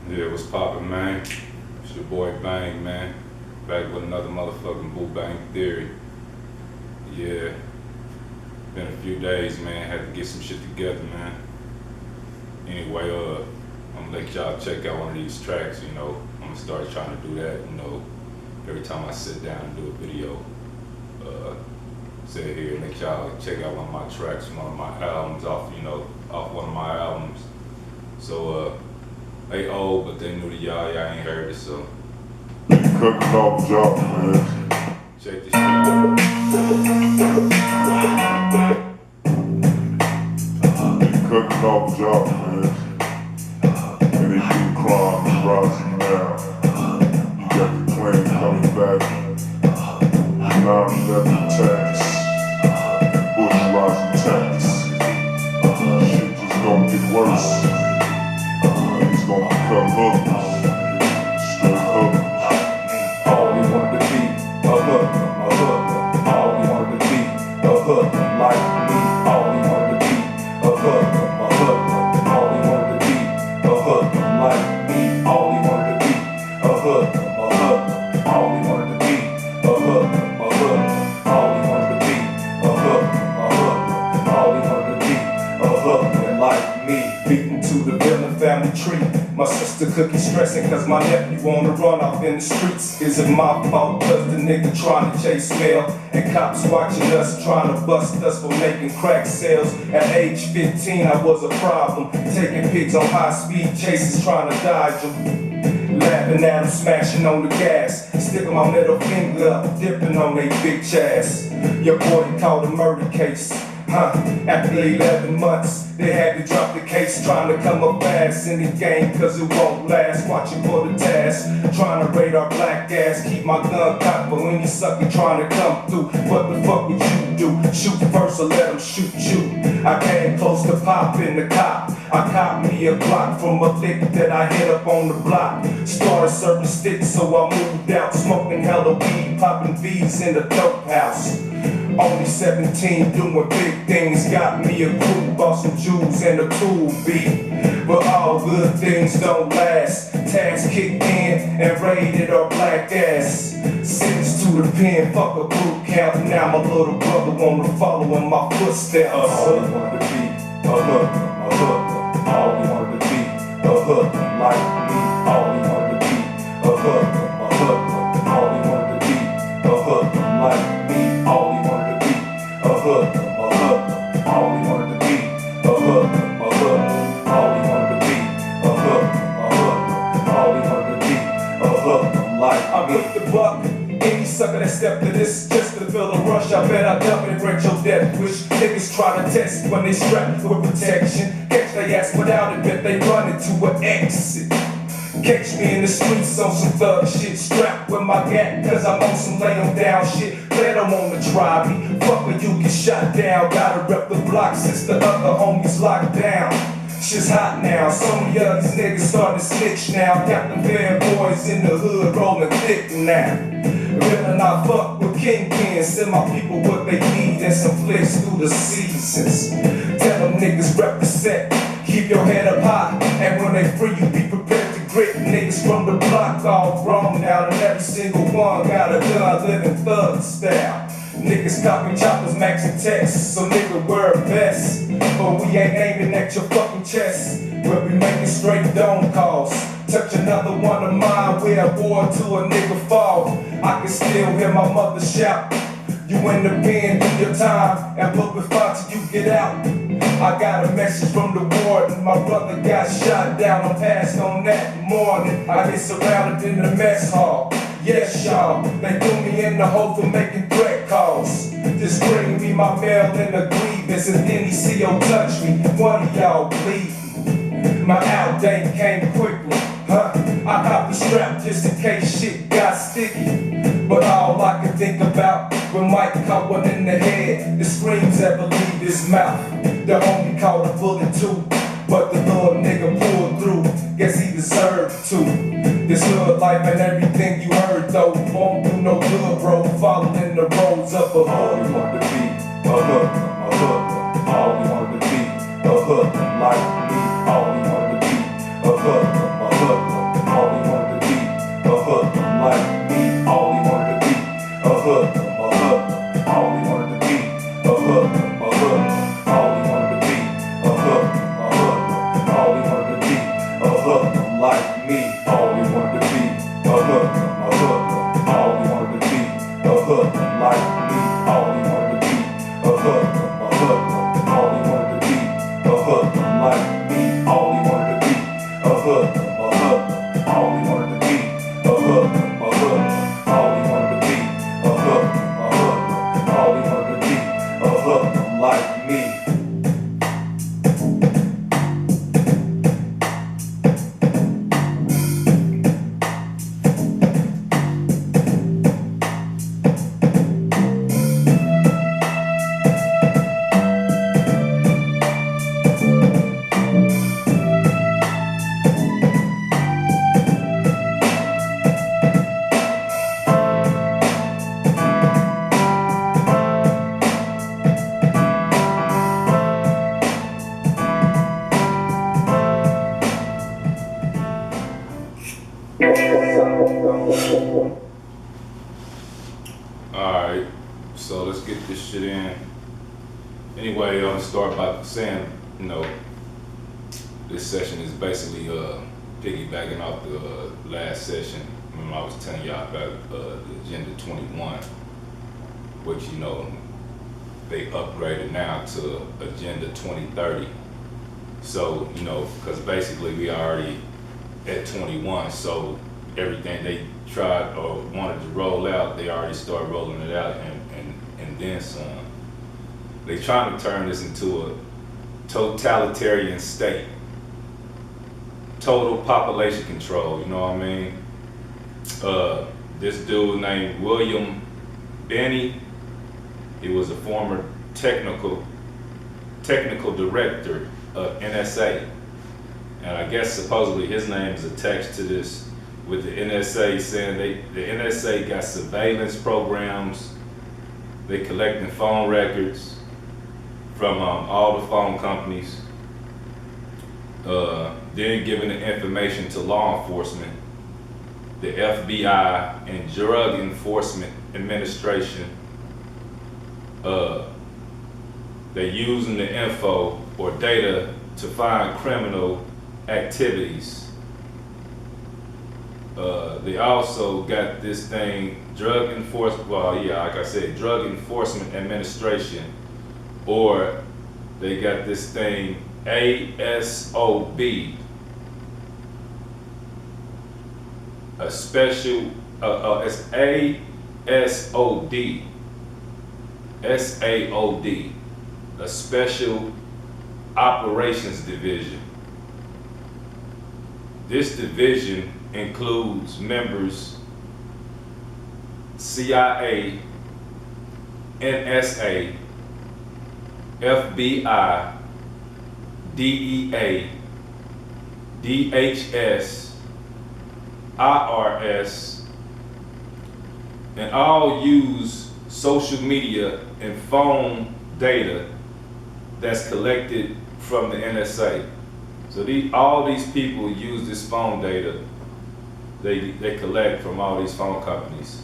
Yeah, what's poppin', man? It's your boy Bang, man. Back with another motherfucking Boobang Theory. Yeah, been a few days, man. Had to get some shit together, man. Anyway, I'm gonna let y'all check out one of these tracks, you know. I'm gonna start trying to do that, you know, every time I sit down and do a video. Sit here and let y'all check out one of my tracks, one of my albums off one of my albums. So, they old, but they new to y'all ain't heard it, so. Cooking off job, man. Check this shit out. Cooking off job, man. And they keep crime and rising now. You got the claim coming back. 9/11 attacks. Bush rising tax. Shit just gonna get worse. It's gonna become hookers. Straight hookers. All we wanted to be a hook. All we wanted to be a hook like me. All we wanted to be a hook. All we wanted to be a hook like me. All we wanted to be a hook. All we wanted to be a hook. All we wanted to be a hook. All we wanted to be a hook like me. Beaten to the villain family tree. My sister Cookie stressing cause my nephew on the run off in the streets. Is it my fault cause the nigga trying to chase mail? And cops watching us trying to bust us for making crack sales. At age 15 I was a problem. Taking pigs on high speed chases trying to dodge them. Laughing at them smashing on the gas. Sticking my middle finger up, dipping on they bitch ass. Your boy called a murder case. After 11 months, they had to drop the case, trying to come up fast in the game, cause it won't last. Watching for the task, trying to raid our black ass, keep my gun cocked, but when you sucker trying to come through, what the fuck would you do? Shoot first or let them shoot you? I came close to popping the cop. I caught me a Glock from a lick that I hit up on the block. Started serving sticks, so I moved out, smoking hella weed, popping V's in the dope house. Only 17, doing big things, got me a crew, bought some jewels and a tool beat. But all good things don't last. Task kicked in and raided our black ass. Sentenced to the pen, fuck a boot camp. Now my little brother wanna follow in my footsteps. All we wanted to be a hook. All we wanted to be a hook like me. All we wanted to be a hook. All we wanted to be a hook like me. All we wanted to be a hook. All we wanted to be a hook. All we wanted to be a hook. All we wanted to be a hook like me. I whip the buck. Any sucker that step to this just to feel a rush, I bet I dump and grant your death wish. Niggas try to test when they strapped with protection. Catch they ass without it, bet they run into an exit. Catch me in the streets on some thug shit, strapped with my gat, cause I'm on some lay 'em down shit. They don't wanna try me, fuck when you get shot down. Gotta rep the block since the other homies locked down. Shit's hot now, some of y'all these niggas starting to snitch now. Got the bad boys in the hood rolling thick now. Rather not fuck with kingpins, send my people what they need and some flicks through the seasons. Tell them niggas represent, keep your head up high, and when they free you be prepared to grit. Niggas from the block all grown now, and every single one got a gun, living thug style. Niggas copying choppers, maxing texts, so nigga wear a vest. But we ain't aiming at your fucking chest. We'll be making straight dome calls. Touch another one of mine, we're a boy till a nigga fall. I can still hear my mother shout. You in the pen, do your time, and we'll be fine till you get out. I got a message from the warden, my brother got shot down, I passed on that morning. I get surrounded in the mess hall. Yes, y'all, they threw me in the hole for making threat calls. Just bring me my mail in a grievance, and then he CO touch me. One of y'all bleeding. My out date came quickly, I copped the strap just in case shit got sticky. But all I can think about when Mike caught one in the head, the screams that leave his mouth. The homie caught a bullet too, but the little nigga pulled through. Guess he deserved to. This hood life and everything you heard though won't do no good, bro. Following the roads up a hood. All we wanted to be a hook. All we wanted to be a hook like me. All we wanted to be a hook. like me. All we wanted to be a hoodlum, a hoodlum. All we wanted to be a hoodlum like me. All we wanted to be a hoodlum, a hoodlum. All we wanted to be a hoodlum like me. All we wanted to be a hoodlum, a hoodlum. All we wanted to be a hoodlum, a hoodlum. All we wanted to be a hoodlum, a hoodlum. All we wanted to be a hoodlum like me. Alright, so let's get this shit in. Anyway, I'm gonna start by saying, this session is basically piggybacking off the last session. Remember I was telling y'all about the Agenda 21, which they upgraded now to Agenda 2030. So, because basically we already at 21, so everything they tried or wanted to roll out, they already started rolling it out and then some. They trying to turn this into a totalitarian state. Total population control, you know what I mean? This dude named William Benny, he was a former technical director of NSA. And I guess supposedly his name is attached to this with the NSA, saying the NSA got surveillance programs, they collecting phone records from all the phone companies, then giving the information to law enforcement, the FBI and Drug Enforcement Administration. They're using the info or data to find criminal activities. They also got this thing, Drug Enforcement Administration, or they got this thing, ASOB, a special, it's ASOD, SAOD, a Special Operations Division. This division includes members CIA, NSA, FBI, DEA, DHS, IRS, and all use social media and phone data that's collected from the NSA. So all these people use this phone data they collect from all these phone companies.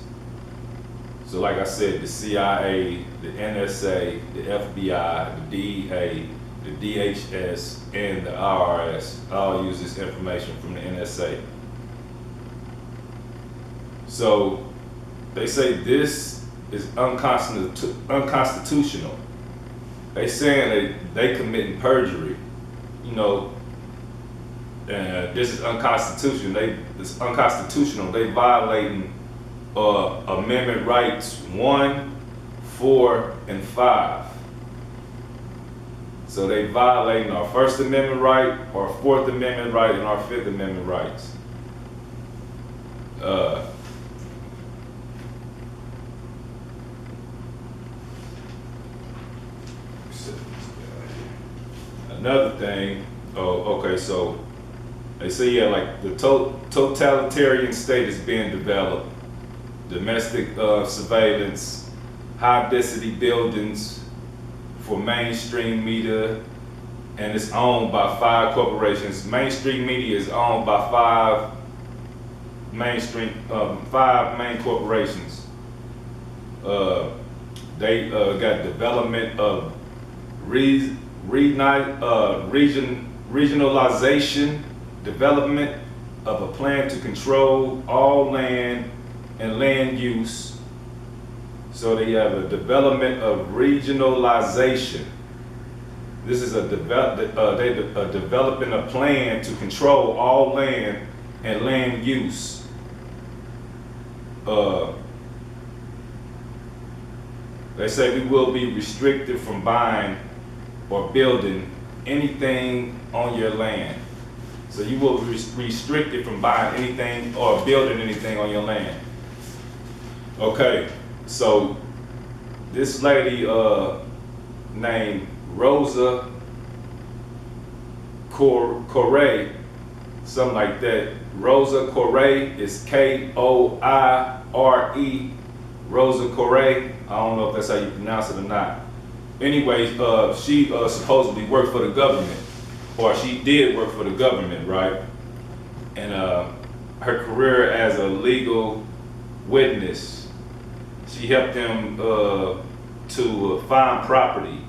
So like I said, the CIA, the NSA, the FBI, the DEA, the DHS, and the IRS all use this information from the NSA. So they say this is unconstitutional. They saying they committing perjury, this is unconstitutional. It's unconstitutional. They violating Amendment Rights 1, 4, and 5. So they violating our First Amendment right, our Fourth Amendment right, and our Fifth Amendment rights. Another thing, so they say, like the totalitarian state is being developed. Domestic surveillance, high density buildings for mainstream media, and it's owned by 5 corporations. Mainstream media is owned by 5 main corporations. They got development of regionalization, development, of a plan to control all land and land use. So they have a development of regionalization. This is developing a plan to control all land and land use. They say we will be restricted from buying or building anything on your land. So you will be restricted from buying anything or building anything on your land. Okay, so this lady named Rosa Corey, something like that. Rosa Corey is Koire. Rosa Corey. I don't know if that's how you pronounce it or not. Anyway, she supposedly worked for the government, or she did work for the government, right? And her career as a legal witness, she helped them to find property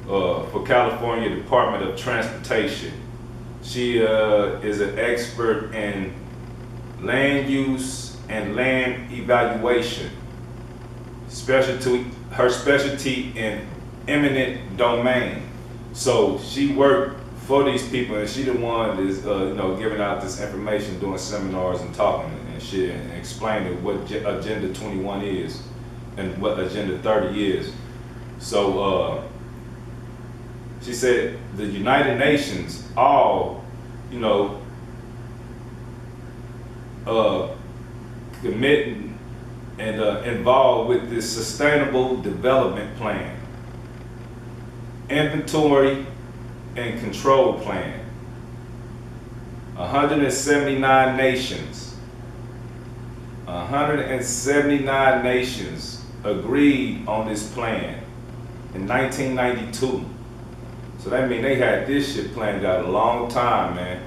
for California Department of Transportation. She is an expert in land use and land evaluation. Her specialty in eminent domain. So she worked for these people, and she the one is giving out this information, doing seminars and talking and shit, and explaining what Agenda 21 is and what Agenda 30 is. So she said the United Nations all, committing and involved with this sustainable development plan, inventory and control plan. 179 nations. 179 nations agreed on this plan in 1992. So that means they had this shit planned out a long time, man.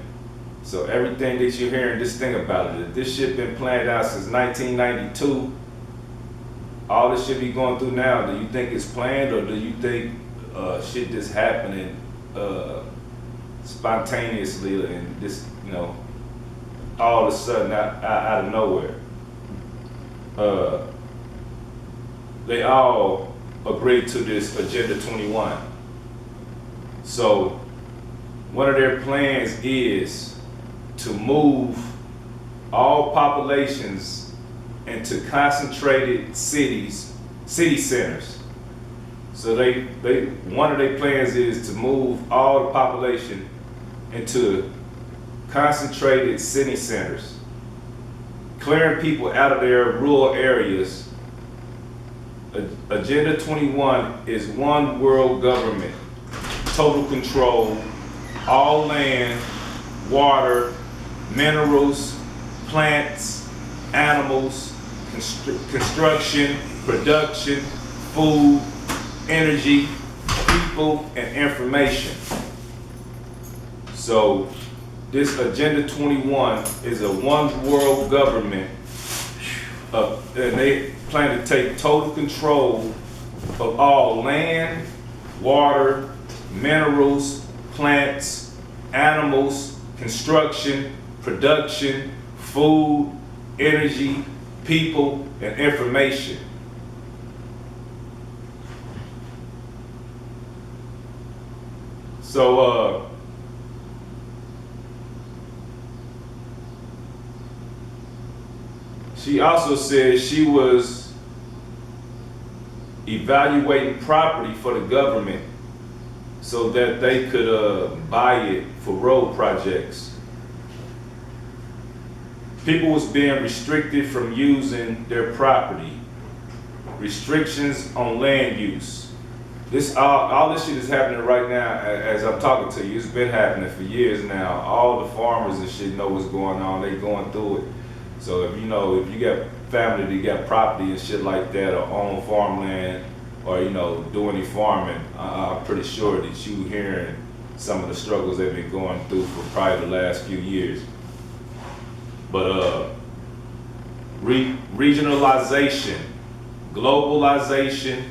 So everything that you're hearing, just think about it. If this shit been planned out since 1992, all this shit be going through now, do you think it's planned, or do you think shit just happening spontaneously and just, all of a sudden out of nowhere? They all agreed to this Agenda 21. So one of their plans is to move all populations into concentrated city centers. So one of their plans is to move all the population into concentrated city centers, clearing people out of their rural areas. Agenda 21 is one world government, total control, all land, water, minerals, plants, animals, construction, production, food, energy, people, and information. So this Agenda 21 is a one world government, and they plan to take total control of all land, water, minerals, plants, animals, construction, production, food, energy, people, and information. So she also said she was evaluating property for the government so that they could buy it for road projects. People was being restricted from using their property. Restrictions on land use. All this shit is happening right now as I'm talking to you. It's been happening for years now. All the farmers and shit know what's going on. They going through it. So if you got family that got property and shit like that, or own farmland, or do any farming, I'm pretty sure that you hearing some of the struggles they've been going through for probably the last few years. But regionalization, globalization,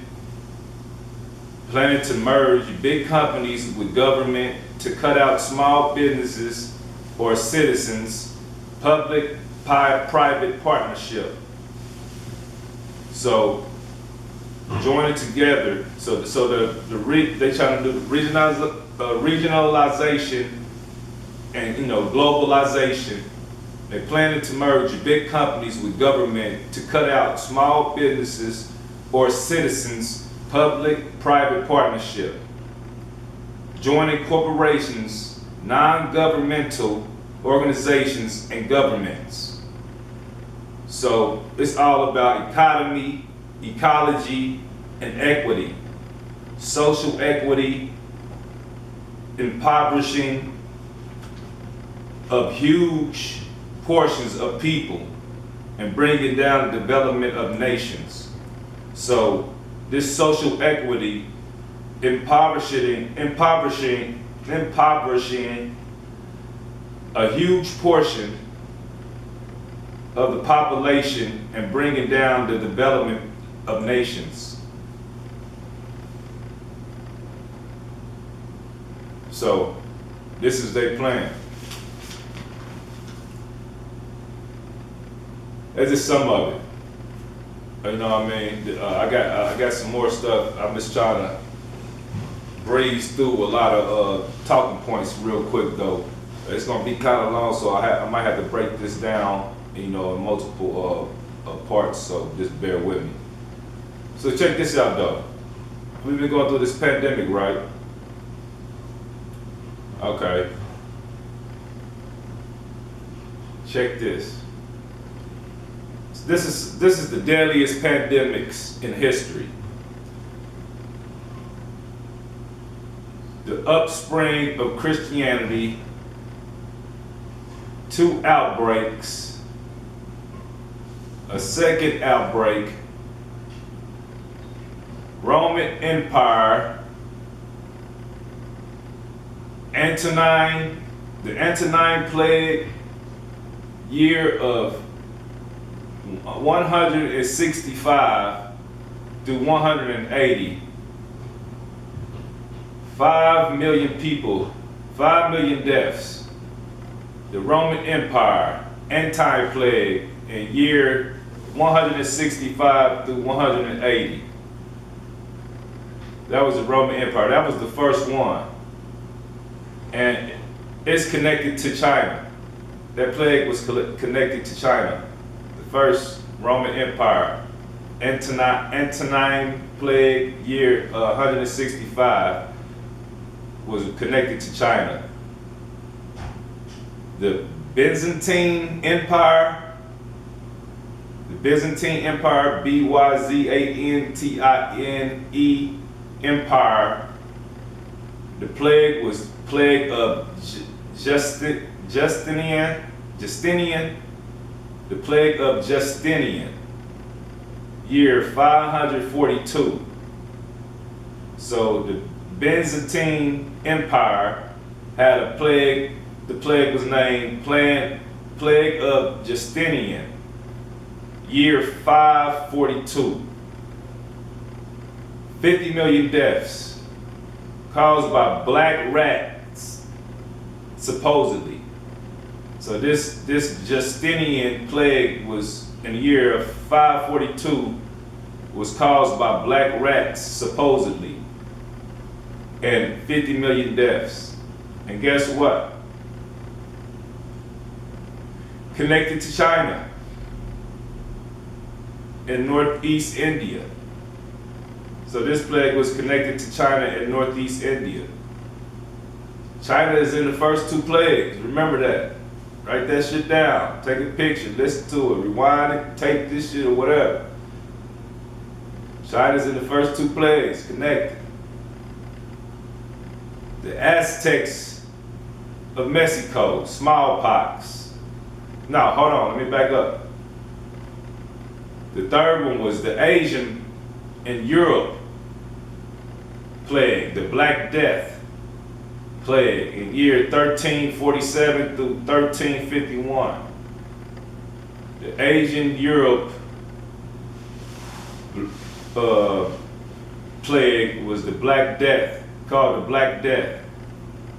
planning to merge big companies with government to cut out small businesses or citizens, public-private partnership. So join it together. So they trying to do regionalization and globalization. They're planning to merge big companies with government to cut out small businesses or citizens, public-private partnership. Joining corporations, non-governmental organizations, and governments. So it's all about economy, ecology, and equity. Social equity, impoverishing of huge portions of people, and bringing down the development of nations. So this social equity, impoverishing a huge portion of the population and bringing down the development of nations. So this is their plan. That's just some of it. You know what I mean? I got some more stuff. I'm just trying to breeze through a lot of talking points real quick though. It's gonna be kind of long, so I might have to break this down, in multiple parts. So just bear with me. So check this out though. We've been going through this pandemic, right? Okay. Check this. This is the deadliest pandemics in history. The upspring of Christianity, 2 outbreaks, a second outbreak, Roman Empire, the Antonine Plague, year of 165 through 180. 5 million people, 5 million deaths. The Roman Empire, anti-plague in year 165 through 180. That was the Roman Empire. That was the first one. And it's connected to China. That plague was connected to China. The first Roman Empire, Antonine Plague, year 165, was connected to China. The Byzantine Empire, Byzantine Empire, the plague was plague of Justinian, the plague of Justinian, year 542. So the Byzantine Empire had a plague. The plague was named Plague of Justinian, year 542. 50 million deaths caused by black rats, supposedly. So this Justinian plague was in the year of 542, was caused by black rats, supposedly, and 50 million deaths. And guess what? Connected to China in northeast India. So this plague was connected to China in northeast India. China is in the first 2 plagues. Remember that. Write that shit down. Take a picture. Listen to it. Rewind it. Tape this shit or whatever. China's in the first 2 plagues. Connected. The Aztecs of Mexico. Smallpox. No, hold on. Let me back up. The third one was the Asian in Europe plague, the Black Death plague in year 1347 through 1351. The Asian Europe plague was the Black Death, called the Black Death,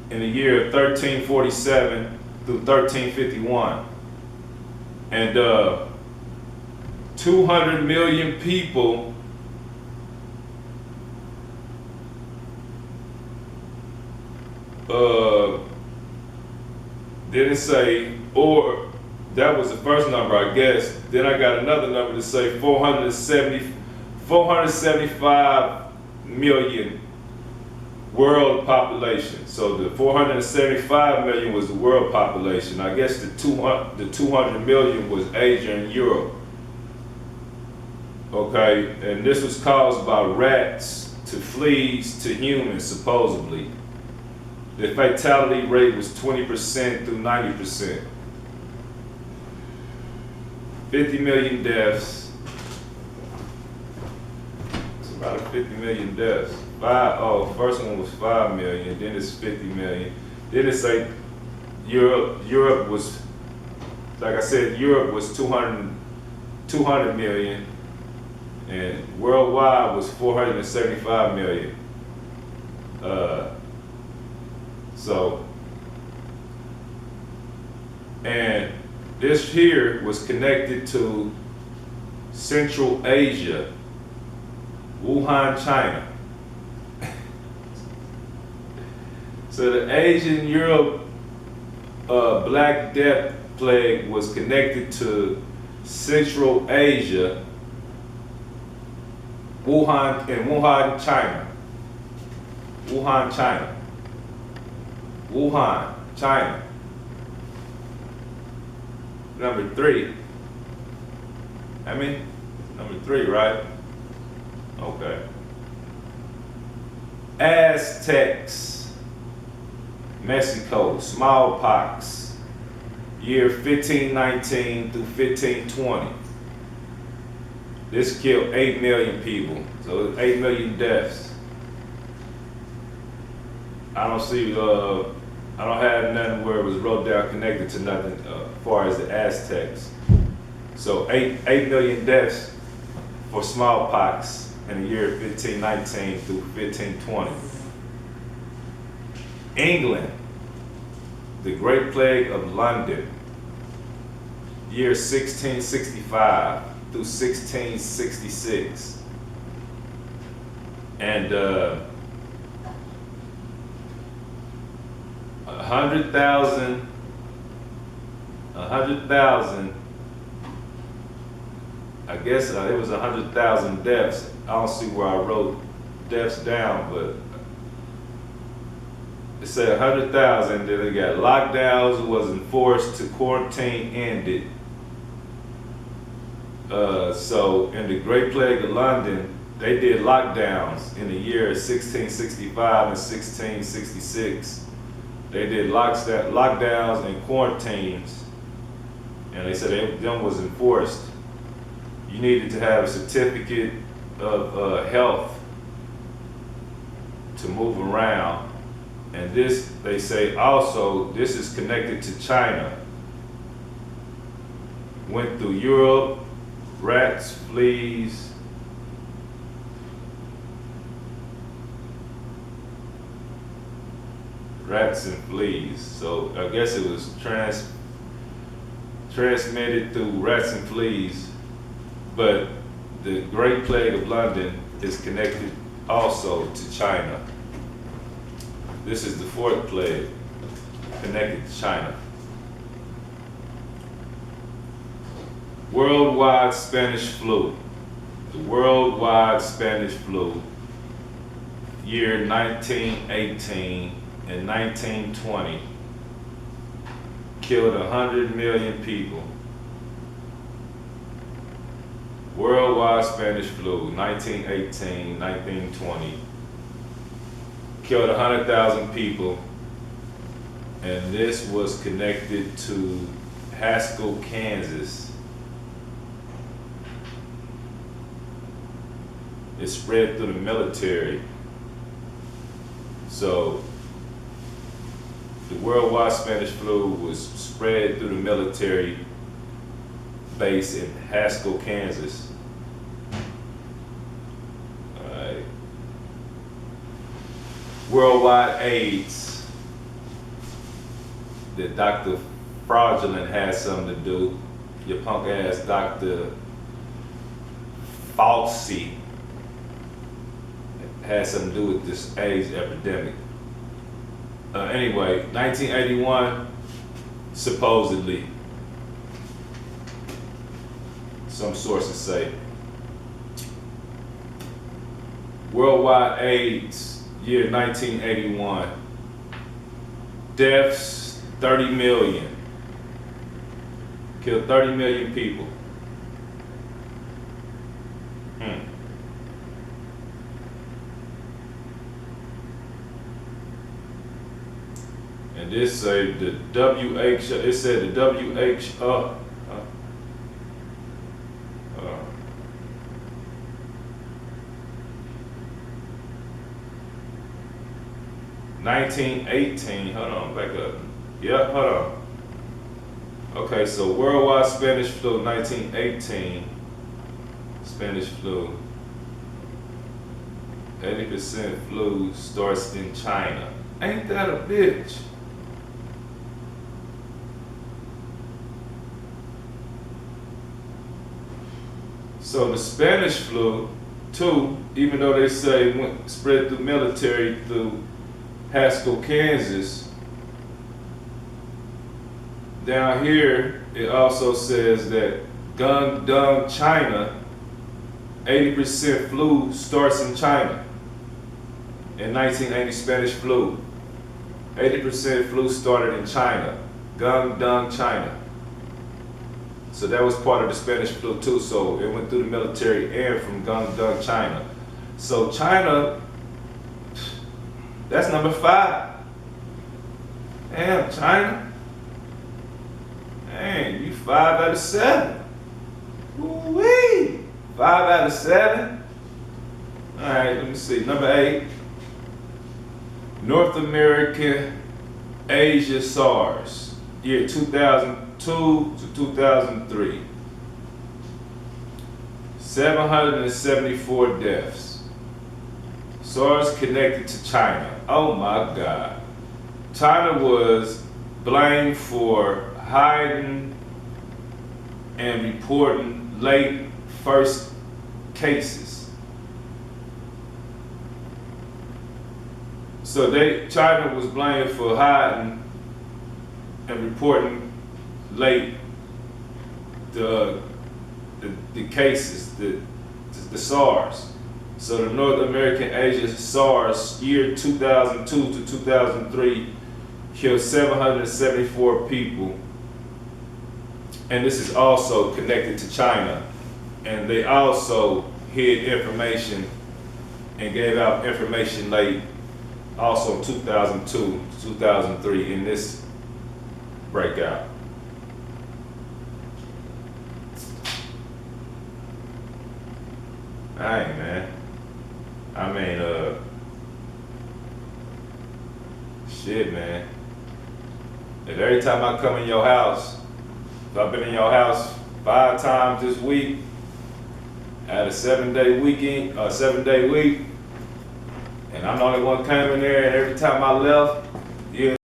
in the year 1347 through 1351. And 200 million people didn't say, or that was the first number, I guess. Then I got another number to say 475 million world population. So the 475 million was the world population. I guess the 200 million was Asia and Europe. Okay, and this was caused by rats to fleas to humans, supposedly. The fatality rate was 20% through 90%. 50 million deaths. It's about 50 million deaths. First one was 5 million, then it's 50 million. Then it's like Europe was, like I said, Europe was 200 million, and worldwide was 475 million. And this here was connected to Central Asia, Wuhan, China. So the Asian Europe Black Death Plague was connected to Central Asia, Wuhan, China. Wuhan, China. Wuhan, China. Number 3. Number 3, right? Okay. Aztecs, Mexico, smallpox, year 1519 through 1520. This killed 8 million people, so 8 million deaths. I don't have nothing where it was wrote down connected to nothing as far as the Aztecs. So 8 million deaths for smallpox in the year 1519 through 1520. England, the Great Plague of London, year 1665 through 1666. And 100,000, I guess it was 100,000 deaths. I don't see where I wrote deaths down, but it said 100,000, then they got lockdowns was enforced to quarantine ended. So in the Great Plague of London, they did lockdowns in the year 1665 and 1666. They did lockdowns and quarantines, and they said them was enforced. You needed to have a certificate of health to move around. And this, they say also, this is connected to China. Went through Europe, rats, fleas, and fleas. So I guess it was transmitted through rats and fleas, but the Great Plague of London is connected also to China. This is the 4th plague connected to China. Worldwide Spanish flu. The worldwide Spanish flu, year 1918 and 1920, killed 100 million people. Worldwide Spanish flu, 1918, 1920, killed 100,000 people, and this was connected to Haskell, Kansas. It spread through the military. So the worldwide Spanish flu was spread through the military base in Haskell, Kansas. All right. Worldwide AIDS, the Dr. fraudulent had something to do. Your punk ass Dr. Fauci had something to do with this AIDS epidemic. Anyway, 1981, supposedly, some sources say, worldwide AIDS, year 1981, deaths 30 million, killed 30 million people. And this say the WHO, it said the WHO, 1918, hold on, back up. Yep, hold on. Okay, so worldwide Spanish flu, 1918, Spanish flu. 80% flu starts in China. Ain't that a bitch? So the Spanish flu, too, even though they say went spread through military through Haskell, Kansas, down here it also says that Guangdong, China, 80% flu starts in China. In 1980 Spanish flu, 80% flu started in China, Guangdong, China. So that was part of the Spanish flu too, so it went through the military and from Guangdong, China. So China, that's number 5. Damn, China. Dang, you 5 out of 7. Woo-wee. 5 out of 7. All right, let me see. Number 8. North America, Asia SARS, year 2002 to 2003. 774 deaths. SARS connected to China. Oh my God. China was blamed for hiding and reporting late first cases. So China was blamed for hiding and reporting late the cases, the SARS. So the North American Asia SARS, year 2002 to 2003, killed 774 people. And this is also connected to China. And they also hid information and gave out information late, also 2002 to 2003 in this breakout. Alright, man. I mean, shit, man. If every time I come in your house, if I've been in your house 5 times this week, I had a 7-day weekend, 7-day week, and I'm the only one coming there, and every time I left,